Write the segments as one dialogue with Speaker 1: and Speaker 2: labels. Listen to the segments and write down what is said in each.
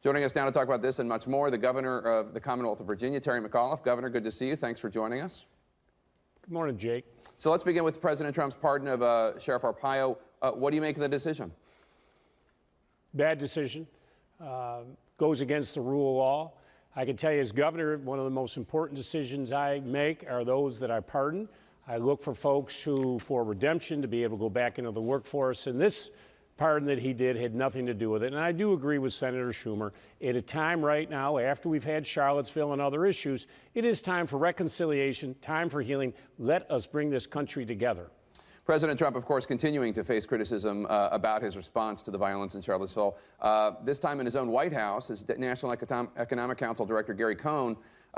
Speaker 1: Joining us now to talk about this and much more, the governor of the Commonwealth of Virginia, Terry McAuliffe. Governor, good to see you. Thanks for joining us.
Speaker 2: Good morning, Jake.
Speaker 1: So let's begin with President Trump's pardon of Sheriff Arpaio. What do you make of the decision?
Speaker 2: Bad decision. Goes against the rule of law. I can tell you as governor, one of the most important decisions I make are those that I pardon. I look for folks who, for redemption, to be able to go back into the workforce. And this pardon that he did had nothing to do with it. And I do agree with Senator Schumer. At a time right now, after we've had Charlottesville and other issues, it is time for reconciliation, time for healing. Let us bring this country together.
Speaker 1: President Trump, of course, continuing to face criticism about his response to the violence in Charlottesville. This time in his own White House, his National Economic Council Director Gary Cohn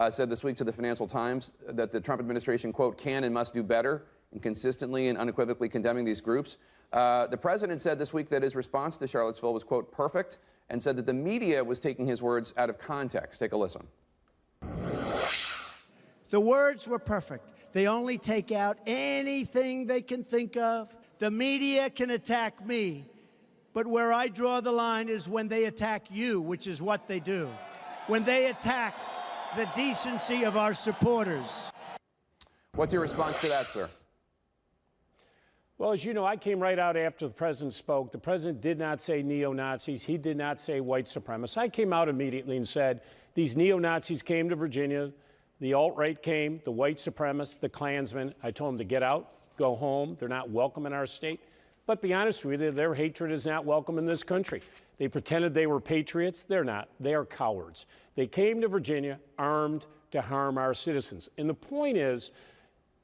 Speaker 1: said this week to the Financial Times that the Trump administration, quote, can and must do better in consistently and unequivocally condemning these groups. The president said this week that his response to Charlottesville was, quote, perfect, and said that the media was taking his words out of context. Take a listen.
Speaker 3: The words were perfect. They only take out anything they can think of. The media can attack me, but where I draw the line is when they attack you, which is what they do. When they attack the decency of our supporters.
Speaker 1: What's your response to that, sir?
Speaker 2: Well, as you know, I came right out after the president spoke. The president did not say neo-Nazis. He did not say white supremacists. I came out immediately and said, these neo-Nazis came to Virginia. The alt-right came, the white supremacists, the Klansmen. I told them to get out, go home. They're not welcome in our state. But be honest with you, their hatred is not welcome in this country. They pretended they were patriots. They're not. They are cowards. They came to Virginia armed to harm our citizens. And the point is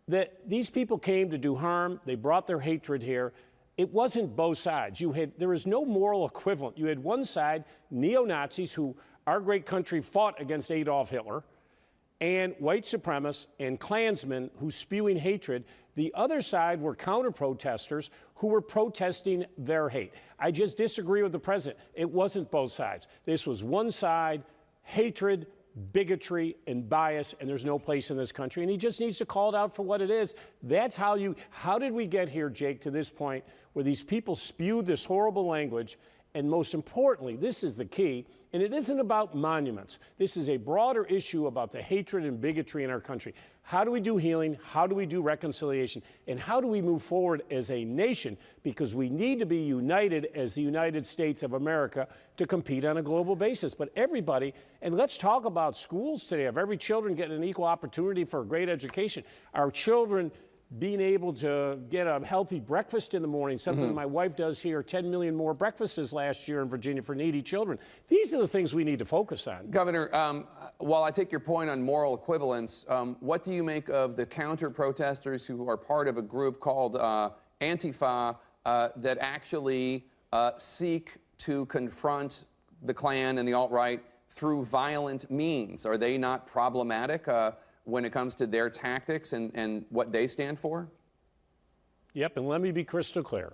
Speaker 2: that these people came to do harm. They brought their hatred here. It wasn't both sides. There is no moral equivalent. You had one side, neo-Nazis, who our great country fought against Adolf Hitler, and white supremacists and Klansmen who spewing hatred. The other side were counter-protesters who were protesting their hate. I just disagree with the president. It wasn't both sides. This was one side, hatred, bigotry, and bias, and there's no place in this country. And he just needs to call it out for what it is. That's how did we get here, Jake, to this point where these people spewed this horrible language? And most importantly, this is the key, and it isn't about monuments. This is a broader issue about the hatred and bigotry in our country. How do we do healing? How do we do reconciliation? And how do we move forward as a nation? Because we need to be united as the United States of America to compete on a global basis. But everybody, and let's talk about schools today, of every children getting an equal opportunity for a great education. Our children being able to get a healthy breakfast in the morning, something my wife does here, 10 million more breakfasts last year in Virginia for needy children. These are the things we need to focus on.
Speaker 1: Governor, while I take your point on moral equivalence, what do you make of the counter-protesters who are part of a group called Antifa that actually seek to confront the Klan and the alt-right through violent means? Are they not problematic when it comes to their tactics and what they stand for?
Speaker 2: Yep, and let me be crystal clear.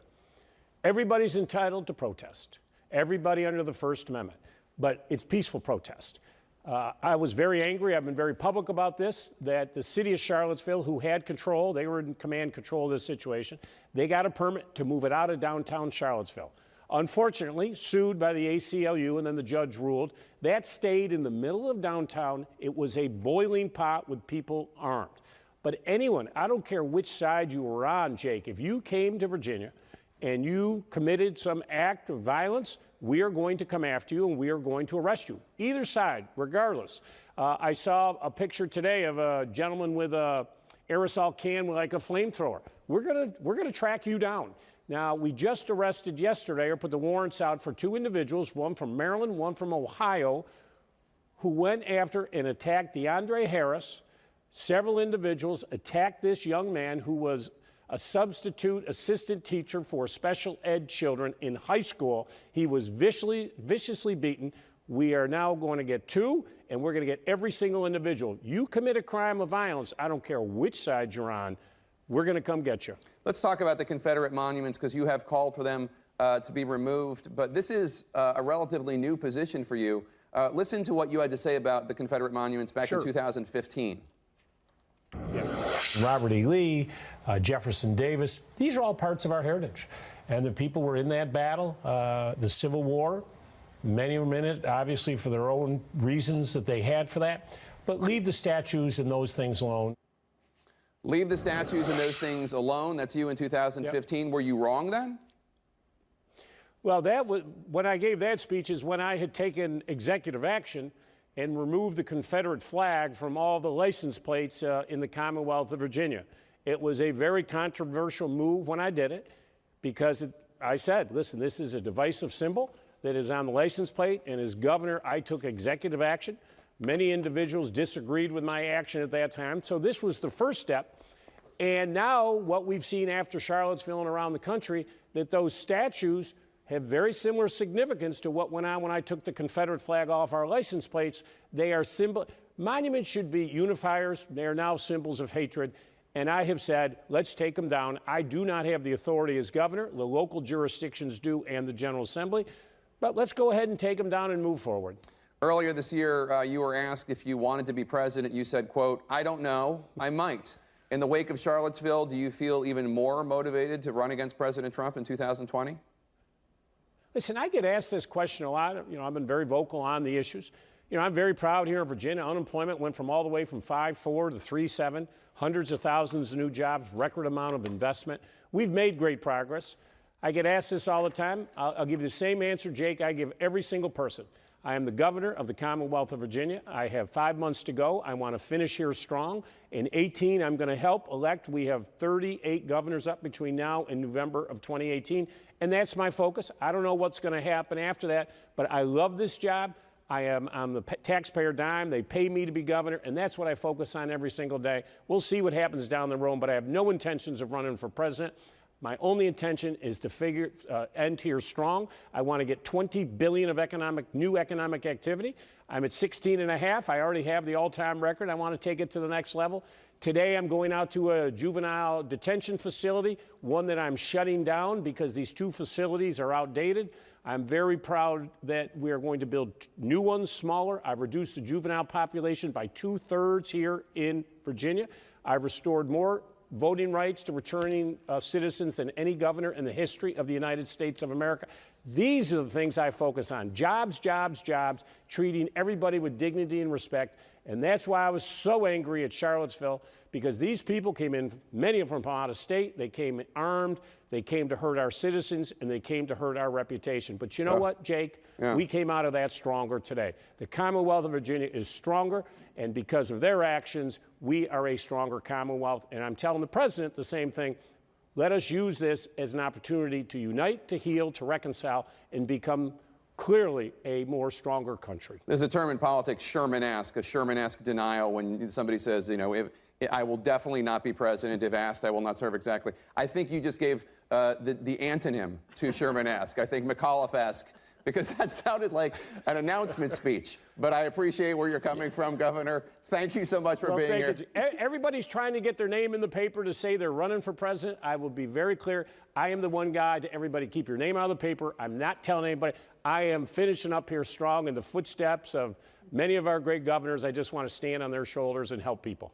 Speaker 2: Everybody's entitled to protest. Everybody under the First Amendment, but it's peaceful protest. I was very angry, I've been very public about this, that the city of Charlottesville, who had control, they were in command control of this situation, they got a permit to move it out of downtown Charlottesville. Unfortunately, sued by the ACLU, and then the judge ruled. That stayed in the middle of downtown. It was a boiling pot with people armed. But anyone, I don't care which side you were on, Jake, if you came to Virginia and you committed some act of violence, we are going to come after you and we are going to arrest you. Either side, regardless. I saw a picture today of a gentleman with a aerosol can with like a flamethrower. We're gonna track you down. Now, we just arrested yesterday, or put the warrants out for two individuals, one from Maryland, one from Ohio, who went after and attacked DeAndre Harris. Several individuals attacked this young man who was a substitute assistant teacher for special ed children in high school. He was viciously beaten. We are now going to get two, and we're going to get every single individual. You commit a crime of violence, I don't care which side you're on, we're going to come get you.
Speaker 1: Let's talk about the Confederate monuments, because you have called for them to be removed. But this is a relatively new position for you. Listen to what you had to say about the Confederate monuments back in 2015.
Speaker 2: Yeah. Robert E. Lee, Jefferson Davis, these are all parts of our heritage. And the people were in that battle, the Civil War. Many were in it, obviously, for their own reasons that they had for that. But leave the statues and those things alone.
Speaker 1: Leave the statues and those things alone. That's you in 2015. Yep. Were you wrong then?
Speaker 2: Well, that was when I gave that speech is when I had taken executive action and removed the Confederate flag from all the license plates in the Commonwealth of Virginia. It was a very controversial move when I did it because I said, listen, this is a divisive symbol that is on the license plate, and as governor, I took executive action. Many individuals disagreed with my action at that time, so this was the first step. And now what we've seen after Charlottesville and around the country, that those statues have very similar significance to what went on when I took the Confederate flag off our license plates. They are monuments should be unifiers. They are now symbols of hatred. And I have said, let's take them down. I do not have the authority as governor. The local jurisdictions do and the General Assembly. But let's go ahead and take them down and move forward.
Speaker 1: Earlier this year, you were asked if you wanted to be president. You said, quote, I don't know, I might. In the wake of Charlottesville, do you feel even more motivated to run against President Trump in 2020?
Speaker 2: Listen, I get asked this question a lot. I've been very vocal on the issues. I'm very proud here in Virginia. Unemployment went from all the way from 5.4 to 3.7, hundreds of thousands of new jobs, record amount of investment. We've made great progress. I get asked this all the time. I'll give you the same answer, Jake, I give every single person. I am the governor of the Commonwealth of Virginia. I have 5 months to go. I want to finish here strong. In 2018, I'm going to help elect. We have 38 governors up between now and November of 2018, and that's my focus. I don't know what's going to happen after that, but I love this job. I'm the taxpayer dime. They pay me to be governor, and that's what I focus on every single day. We'll see what happens down the road, but I have no intentions of running for president. My only intention is to end here strong. I want to get $20 billion of new economic activity. I'm at 16.5. I already have the all-time record. I want to take it to the next level. Today, I'm going out to a juvenile detention facility, one that I'm shutting down because these two facilities are outdated. I'm very proud that we are going to build new ones, smaller. I've reduced the juvenile population by 2/3 here in Virginia. I've restored more voting rights to returning citizens than any governor in the history of the United States of America. These are the things I focus on. Jobs, jobs, jobs, treating everybody with dignity and respect. And that's why I was so angry at Charlottesville, because these people came in, many of them from out of state. They came armed. They came to hurt our citizens, and they came to hurt our reputation. But you know what, Jake? Yeah. We came out of that stronger today. The Commonwealth of Virginia is stronger, and because of their actions, we are a stronger Commonwealth. And I'm telling the president the same thing. Let us use this as an opportunity to unite, to heal, to reconcile, and become clearly a more stronger country.
Speaker 1: There's a term in politics, Sherman-esque, a Sherman-esque denial when somebody says, if I will definitely not be president. If asked, I will not serve exactly. I think you just gave the antonym to Sherman-esque. I think McAuliffe-esque, because that sounded like an announcement speech. But I appreciate where you're coming from, Governor. Thank you so much for being here.
Speaker 2: Everybody's trying to get their name in the paper to say they're running for president. I will be very clear. I am the one guy to everybody, keep your name out of the paper. I'm not telling anybody. I am finishing up here strong in the footsteps of many of our great governors. I just want to stand on their shoulders and help people.